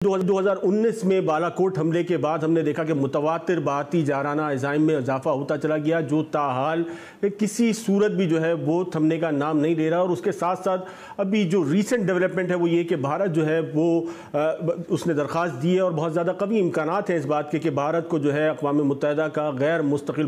2019 میں بالاکوٹ حملے کے بعد ہم نے دیکھا کہ متواتر بھارتی جارحانہ عزائم میں اضافہ ہوتا چلا گیا، جو تاحال کسی صورت بھی جو ہے وہ تھمنے کا نام نہیں لے رہا۔ اور اس کے ساتھ ساتھ ابھی جو ریسنٹ ڈیولپمنٹ ہے وہ یہ کہ بھارت جو ہے وہ اس نے درخواست دی ہے، اور بہت زیادہ قوی امکانات ہیں اس بات کے کہ بھارت کو جو ہے اقوام متحدہ کا غیر مستقل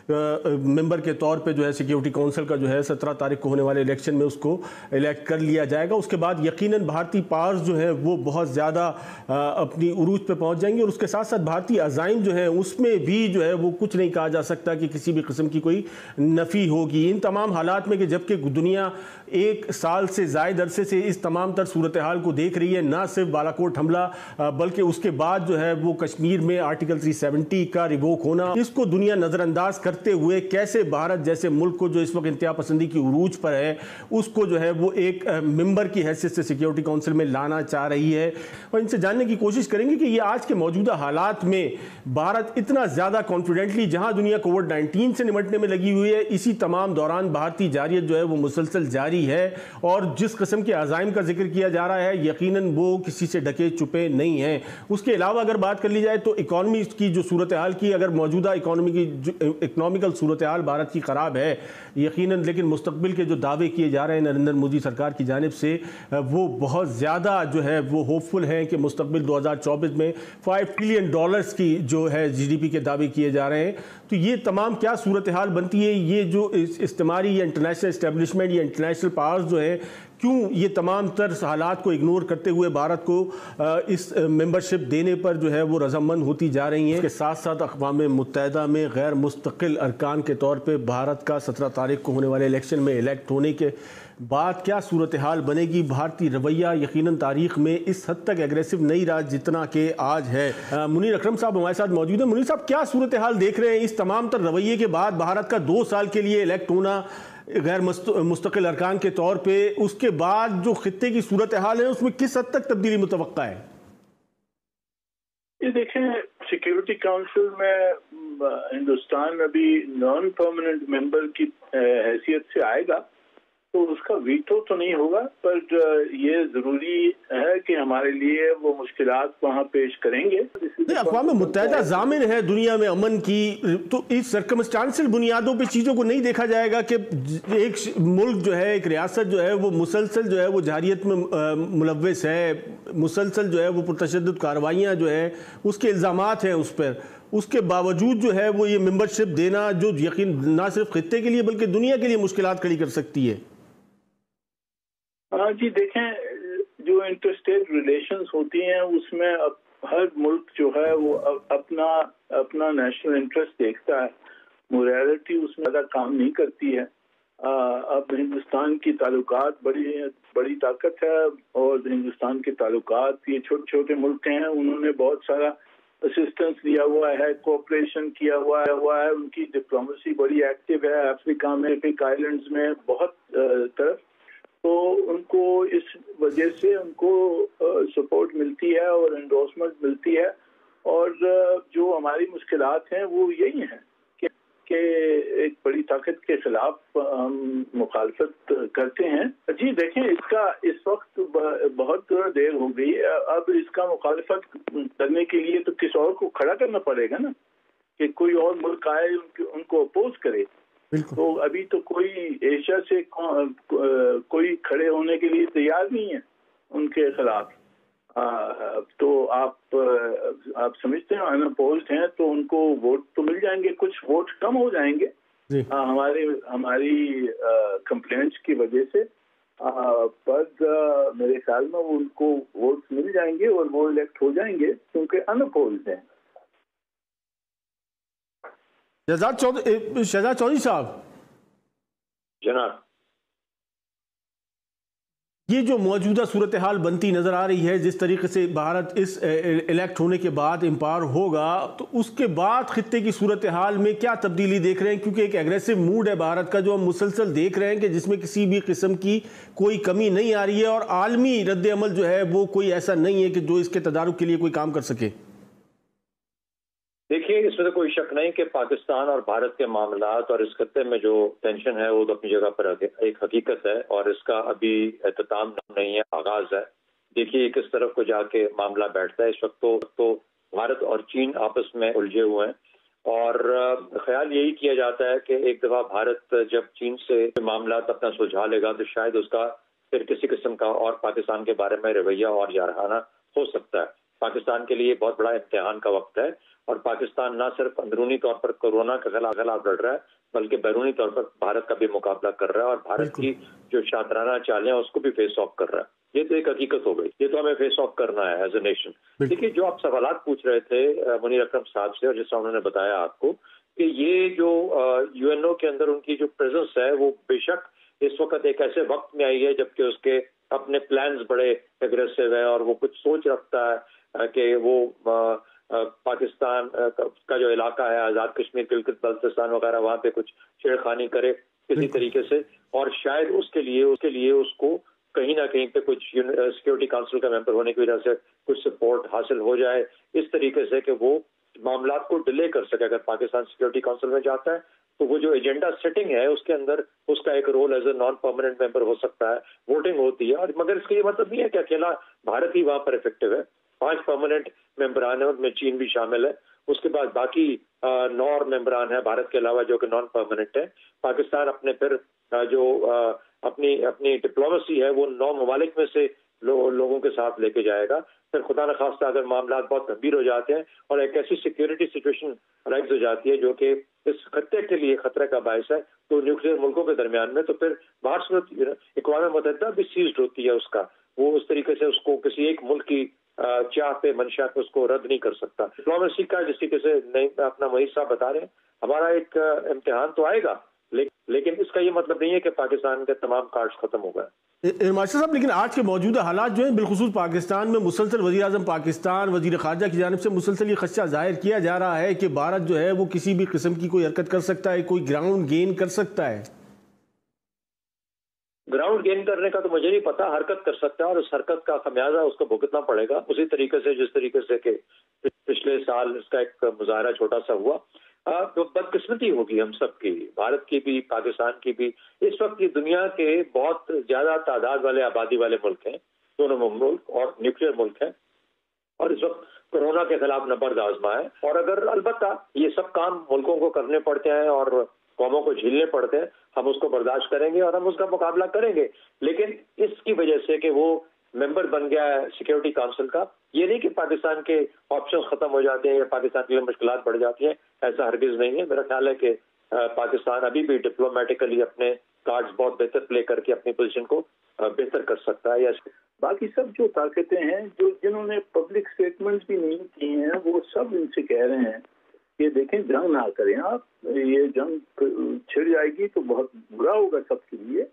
ممبر کے طور پہ جو ہے سیکیورٹی کونسل کا جو ہے 17 تاریخ کو ہونے والے الیکشن میں اس کو الیکٹ کر لیا جائے گا۔ اس کے بعد یقیناً بھارتی پاورز جو ہے وہ بہت زیادہ اپنی عروج پہ پہنچ جائیں گے، اور اس کے ساتھ ساتھ بھارتی عزائم جو ہے اس میں بھی جو ہے وہ کچھ نہیں کہا جا سکتا کہ کسی بھی قسم کی کوئی نفی ہوگی۔ ان تمام حالات میں کہ جبکہ دنیا ایک سال سے زائد عرصے سے اس تمام تر صورتحال کو دیکھ رہی ہے، نہ صرف بالاکوٹ حملہ بلکہ اس کے بعد جو ہے وہ کشمیر میں آرٹیکل 370 کا ریووک ہونا، اس کو دنیا نظر انداز کرتے ہوئے کیسے بھارت جیسے ملک کو جو اس وقت انتہا پسندی کی عروج پر ہے اس کو جو ہے وہ ایک ممبر کی حیثیت سے سیکیورٹی کونسل میں لانا چاہ رہی ہے۔ اور ان سے جاننے کی کوشش کریں گے کہ یہ آج کے موجودہ حالات میں بھارت اتنا زیادہ کانفیڈنٹلی جہاں دنیا کووڈ 19 سے نمٹنے میں لگی ہوئی ہے، اسی تمام دوران بھارتی جارحیت جو ہے وہ مسلسل جاری ہے، اور جس قسم کے عزائم کا ذکر کیا جا رہا ہے یقیناً وہ کسی سے ڈکے چھپے نہیں ہیں۔ اس کے علاوہ اگر بات کر لی جائے تو اکانومی کی جو صورتحال کی، اگر موجودہ اکنامیکل صورتحال بھارت کی خراب ہے یقیناً، لیکن مستقبل کے جو دعوے کیے جا رہے ہیں نریندر مودی سرکار کی جانب سے وہ بہت زیادہ جو ہے وہ ہوپ فل ہیں کہ مستقبل 2024 میں $5 ٹریلین کی جو ہے جی ڈی پی کے دعوے کیے جا رہے ہیں۔ تو یہ تمام کیا صورتحال بنتی ہے؟ یہ جو استعماری یا انٹرنیشنل اسٹیبلشمنٹ یا انٹرنیشنل پاورز جو ہے کیوں یہ تمام تر حالات کو اگنور کرتے ہوئے بھارت کو اس ممبرشپ دینے پر جو ہے وہ رضامند ہوتی جا رہی ہیں؟ اس کے ساتھ ساتھ اقوام متحدہ میں غیر مستقل ارکان کے طور پہ بھارت کا 17 تاریخ کو ہونے والے الیکشن میں الیکٹ ہونے کے بعد کیا صورتحال بنے گی؟ بھارتی رویہ یقیناً تاریخ میں اس حد تک ایگریسو نہیں رہا جتنا کہ آج ہے۔ منیر اکرم صاحب ہمارے ساتھ موجود ہیں۔ منیر صاحب، کیا صورتحال دیکھ رہے ہیں اس تمام تر رویے کے بعد بھارت کا 2 سال کے لیے الیکٹ ہونا غیر مستقل ارکان کے طور پہ؟ اس کے بعد جو خطے کی صورتحال ہے اس میں کس حد تک تبدیلی متوقع ہے؟ یہ دیکھیں، سیکیورٹی کونسل میں ہندوستان ابھی نان پرماننٹ ممبر کی حیثیت سے آئے گا، تو اس کا ویٹو تو نہیں ہوگا، پر یہ ضروری ہے کہ ہمارے لیے وہ مشکلات وہاں پیش کریں گے۔ اقوام متحدہ ضامن ہے دنیا میں امن کی، تو اس سرکمسٹانسل بنیادوں پہ چیزوں کو نہیں دیکھا جائے گا کہ ایک ملک جو ہے، ایک ریاست جو ہے وہ مسلسل جو ہے وہ جارحیت میں ملوث ہے، مسلسل جو ہے وہ پرتشدد کارروائیاں جو ہے اس کے الزامات ہیں اس پر، اس کے باوجود جو ہے وہ یہ ممبرشپ دینا جو یقین نہ صرف خطے کے لیے بلکہ دنیا کے لیے مشکلات کھڑی کر سکتی ہے۔ ہاں جی، دیکھیں، جو انٹر اسٹیٹ ریلیشنز ہوتی ہیں اس میں ہر ملک جو ہے وہ اپنا نیشنل انٹرسٹ دیکھتا ہے، موریلٹی اس میں زیادہ کام نہیں کرتی ہے۔ اب ہندوستان کی تعلقات بڑی طاقت ہے، اور ہندوستان کے تعلقات یہ چھوٹے چھوٹے ملک ہیں، انہوں نے بہت سارا اسسٹنس دیا ہوا ہے، کوآپریشن کیا ہوا ہے، ان کی ڈپلومیسی بڑی ایکٹیو ہے افریقہ میں، پک آئیلینڈز میں، بہت طرف، تو ان کو اس وجہ سے ان کو سپورٹ ملتی ہے اور انڈورسمنٹ ملتی ہے، اور جو ہماری مشکلات ہیں وہ یہی ہیں کہ ایک بڑی طاقت کے خلاف ہم مخالفت کرتے ہیں۔ جی دیکھیں، اس وقت بہت دیر ہو گئی ہے، اب اس کا مخالفت کرنے کے لیے تو کسی اور کو کھڑا کرنا پڑے گا نا، کہ کوئی اور ملک آئے ان کو اپوز کرے۔ تو ابھی تو کوئی ایشیا سے کوئی کھڑے ہونے کے لیے تیار نہیں ہے ان کے خلاف، تو آپ سمجھتے ہیں ان اپوزڈ ہیں تو ان کو ووٹ تو مل جائیں گے، کچھ ووٹ کم ہو جائیں گے ہماری کمپلینٹس کی وجہ سے، پر میرے خیال میں ان کو ووٹ مل جائیں گے اور وہ الیکٹ ہو جائیں گے کیونکہ ان اپوزڈ ہیں۔ شہزاد چودھری صاحب جناب، یہ جو موجودہ صورتحال بنتی نظر آ رہی ہے، جس طریقے سے بھارت اس الیکٹ ہونے کے بعد امپاور ہوگا، تو اس کے بعد خطے کی صورتحال میں کیا تبدیلی دیکھ رہے ہیں؟ کیونکہ ایک ایگریسو موڈ ہے بھارت کا جو ہم مسلسل دیکھ رہے ہیں کہ جس میں کسی بھی قسم کی کوئی کمی نہیں آ رہی ہے، اور عالمی رد عمل جو ہے وہ کوئی ایسا نہیں ہے کہ جو اس کے تدارک کے لیے کوئی کام کر سکے۔ دیکھیے، اس میں تو کوئی شک نہیں کہ پاکستان اور بھارت کے معاملات اور اس خطے میں جو ٹینشن ہے وہ تو اپنی جگہ پر ایک حقیقت ہے، اور اس کا ابھی اختتام نہیں ہے، آغاز ہے۔ देखिए किस तरफ को जाके मामला बैठता है। इस वक्त तो भारत और चीन आपस में उलझे हुए हैं और ख्याल यही किया जाता है कि एक दफा भारत जब चीन से मामला अपना सुलझा लेगा तो शायद उसका फिर किसी किस्म का और पाकिस्तान के बारे में रवैया और जारहाना हो सकता है। पाकिस्तान के लिए बहुत बड़ा इम्तिहान का वक्त है और पाकिस्तान न सिर्फ अंदरूनी तौर पर कोरोना के खिलाफ लड़ रहा है बल्कि बैरूनी तौर पर भारत का भी मुकाबला कर रहा है और भारत की जो शातिराना चालें हैं उसको भी फेस ऑफ कर रहा है। ये तो एक हकीकत हो गई, ये तो हमें फेस ऑफ करना है एज ए नेशन। देखिए जो आप सवालात पूछ रहे थे मुनीर अकरम साहब से और जिससे उन्होंने बताया आपको कि ये जो यूएनओ के अंदर उनकी जो प्रेजेंस है वो बेशक इस वक्त एक ऐसे वक्त में आई है जबकि उसके अपने प्लान्स बड़े एग्रेसिव है और वो कुछ सोच रखता है कि वो पाकिस्तान का जो इलाका है आज़ाद कश्मीर गिलगित बल्तिस्तान वगैरह वहाँ पे कुछ छेड़खानी करे किसी तरीके से और शायद उसके लिए उसको कहीं ना कहीं पे कुछ सिक्योरिटी काउंसिल का मेंबर होने की वजह से कुछ सपोर्ट हासिल हो जाए इस तरीके से कि वो मामला को डिले कर सके। अगर पाकिस्तान सिक्योरिटी काउंसिल में जाता है तो वो जो एजेंडा सेटिंग है उसके अंदर उसका एक role as a non permanent member हो सकता है, वोटिंग होती है। और मगर इसका ये मतलब नहीं है कि अकेला भारत ही वहाँ पर इफेक्टिव है। 5 परमानेंट मेंबरान है, उनमें चीन भी शामिल है। उसके बाद बाकी 9 मेंबरान है भारत के अलावा जो कि नॉन परमानेंट है। पाकिस्तान अपने फिर जो अपनी डिप्लोमेसी है वो 9 ममालिक में से लोगों के साथ लेके जाएगा। फिर खुदा न खास्ता अगर मामला बहुत गंभीर हो जाते हैं और एक ऐसी सिक्योरिटी सिचुएशन राइज हो जाती है जो कि इस खत्ते के लिए खतरे का बायस है तो न्यूक्लियर मुल्कों के दरमियान में तो फिर बाहर अक़वाम मुत्तहिदा भी सीज्ड होती है उसका, वो उस तरीके से उसको किसी एक मुल्क की चाह पे मंशा पे उसको रद्द नहीं कर सकता। डिप्लोमेसी का जिस तरीके से नहीं अपना महीद साहब बता रहे हैं हमारा एक इम्तिहान तो आएगा लेकिन इसका ये मतलब नहीं है कि पाकिस्तान के तमाम कार्ड्स खत्म हो गए। मास्टर साहब लेकिन आज के मौजूदा हालात जो हैं बिलखुसूस पाकिस्तान में मुसलसल वज़ीर आज़म पाकिस्तान वज़ीर ख़ारजा की जानिब से मुसलसल ये खदशा ज़ाहिर किया जा रहा है कि भारत जो है वो किसी भी किस्म की कोई हरकत कर सकता है, कोई ग्राउंड गेन कर सकता है। ग्राउंड गेन करने का तो मुझे नहीं पता, हरकत कर सकता है और उस हरकत का खमियाजा उसको भुगतना पड़ेगा उसी तरीके से जिस तरीके से कि पिछले साल इसका एक मुजाहरा छोटा सा हुआ। तो बदकिस्मती होगी हम सब की, भारत की भी पाकिस्तान की भी। इस वक्त ये दुनिया के बहुत ज्यादा तादाद वाले आबादी वाले मुल्क हैं, दोनों मुल्क और न्यूक्लियर मुल्क हैं और इस वक्त कोरोना के खिलाफ नबर्द आजमा है। और अगर अलबत्ता ये सब काम मुल्कों को करने पड़ते हैं और कौमों को झेलने पड़ते हैं, हम उसको बर्दाश्त करेंगे और हम उसका मुकाबला करेंगे। लेकिन इसकी वजह से कि वो मेंबर बन गया है सिक्योरिटी काउंसिल का, ये नहीं कि पाकिस्तान के ऑप्शन खत्म हो जाते हैं या पाकिस्तान के लिए मुश्किलात बढ़ जाती हैं, ऐसा हरगिज नहीं है। मेरा ख्याल है कि पाकिस्तान अभी भी डिप्लोमेटिकली अपने कार्ड्स बहुत बेहतर प्ले करके अपनी पोजीशन को बेहतर कर सकता है। बाकी सब जो ताकतें हैं जो जिन्होंने पब्लिक स्टेटमेंट्स भी नहीं किए हैं वो सब इनसे कह रहे हैं ये देखें जंग ना करें आप, ये जंग छिड़ जाएगी तो बहुत बुरा होगा सबके लिए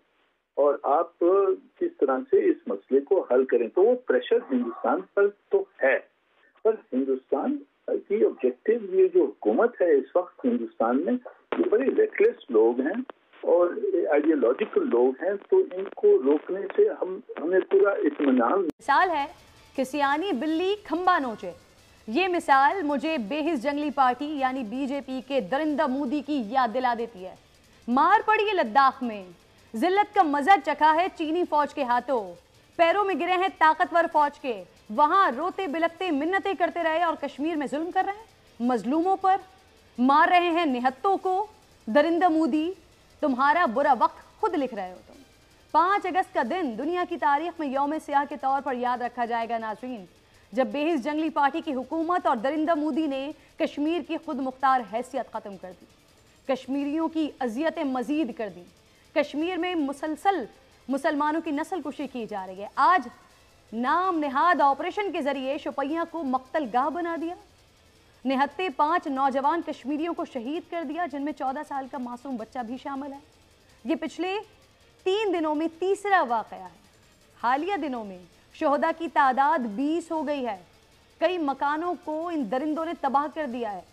और आप किस तरह से इस मसले को हल करें। तो वो प्रेशर हिंदुस्तान पर तो है, पर हिंदुस्तान की ऑब्जेक्टिव ये जो हुकूमत है इस वक्त हिंदुस्तान में ये बड़े रेकलेस लोग हैं और आइडियोलॉजिकल लोग हैं, तो इनको रोकने से हमें पूरा इत्मीनान। मिसाल है कि सियानी बिल्ली खंबा नोचे, ये मिसाल मुझे बेहिस जंगली पार्टी यानी बीजेपी के दरिंदा मोदी की याद दिला देती है। मार पड़ी है लद्दाख में, जिल्लत का मजा चखा है चीनी फौज के हाथों, पैरों में गिरे हैं ताकतवर फौज के, वहां रोते बिलखते मिन्नतें करते रहे और कश्मीर में जुल्म कर रहे हैं मजलूमों पर, मार रहे हैं निहत्तों को। दरिंदा मोदी तुम्हारा बुरा वक्त खुद लिख रहे हो तुम। 5 अगस्त का दिन दुनिया की तारीख में यौम सियाह के तौर पर याद रखा जाएगा नाज़रीन, जब बेहिस जंगली पार्टी की हुकूमत और दरिंदा मोदी ने कश्मीर की खुद मुख्तार हैसियत ख़त्म कर दी, कश्मीरियों की अजियतें मजीद कर दी, कश्मीर में मुसलसल मुसलमानों की नस्ल कुशी की जा रही है। आज नाम निहाद ऑपरेशन के जरिए शुपैया को मक्तल गाह बना दिया, निहत्ते 5 नौजवान कश्मीरियों को शहीद कर दिया जिनमें 14 साल का मासूम बच्चा भी शामिल है। ये पिछले 3 दिनों में तीसरा वाक़या है। हालिया दिनों में शोहदा की तादाद 20 हो गई है। कई मकानों को इन दरिंदों ने तबाह कर दिया है।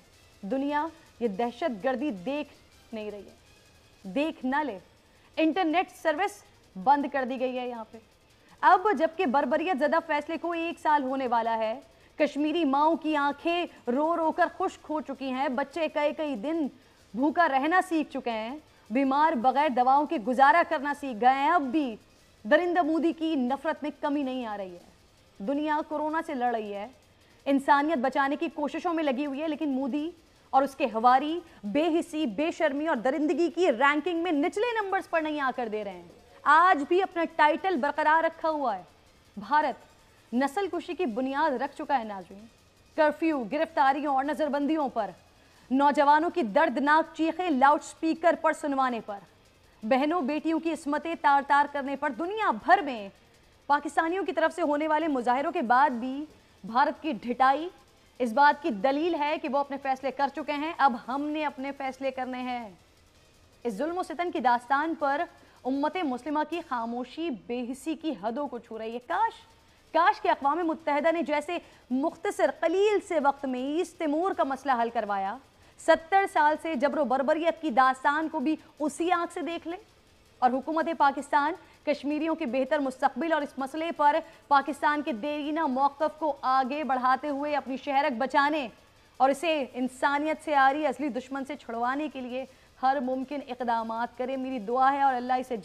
दुनिया ये दहशत गर्दी देख नहीं रही है, देख ना ले। इंटरनेट सर्विस बंद कर दी गई है यहाँ पे। अब जबकि बर्बरियत ज़दा फैसले को 1 साल होने वाला है, कश्मीरी माओं की आंखें रो रो कर खुश्क हो चुकी हैं, बच्चे कई दिन भूखा रहना सीख चुके हैं, बीमार बगैर दवाओं के गुजारा करना सीख गए हैं। अब भी दरिंदा मोदी की नफरत में कमी नहीं आ रही है। दुनिया कोरोना से लड़ रही है, इंसानियत बचाने की कोशिशों में लगी हुई है, लेकिन मोदी और उसके हवारी बेहिसी, बेशर्मी और दरिंदगी की रैंकिंग में निचले नंबर्स पर नहीं आकर दे रहे हैं। आज भी अपना टाइटल बरकरार रखा हुआ है। भारत नस्ल कुशी की बुनियाद रख चुका है नाज़रीन। कर्फ्यू, गिरफ्तारियों और नजरबंदियों पर, नौजवानों की दर्दनाक चीखें लाउड स्पीकर पर सुनवाने पर, बहनों बेटियों की इस्मतें तार तार करने पर, दुनिया भर में पाकिस्तानियों की तरफ से होने वाले मुजाहिरों के बाद भी भारत की ढिठाई इस बात की दलील है कि वो अपने फैसले कर चुके हैं, अब हमने अपने फैसले करने हैं। इस जुल्म और सितम की दास्तान पर उम्मते मुस्लिमा की खामोशी बेहिसी की हदों को छू रही है। काश कि अक़वाम मुत्तहिदा ने जैसे मुख्तसर कलील से वक्त में ईस्ट तिमूर का मसला हल करवाया, 70 साल से जबरो बर्बरियत की दास्तान को भी उसी आंख से देख ले और हुकूमत पाकिस्तान कश्मीरियों के बेहतर मुस्तकबिल और इस मसले पर पाकिस्तान के देरीना मौक़िफ़ को आगे बढ़ाते हुए अपनी शहरक बचाने और इसे इंसानियत से आ रही असली दुश्मन से छुड़वाने के लिए हर मुमकिन इक़दामात करे। मेरी दुआ है और अल्लाह इसे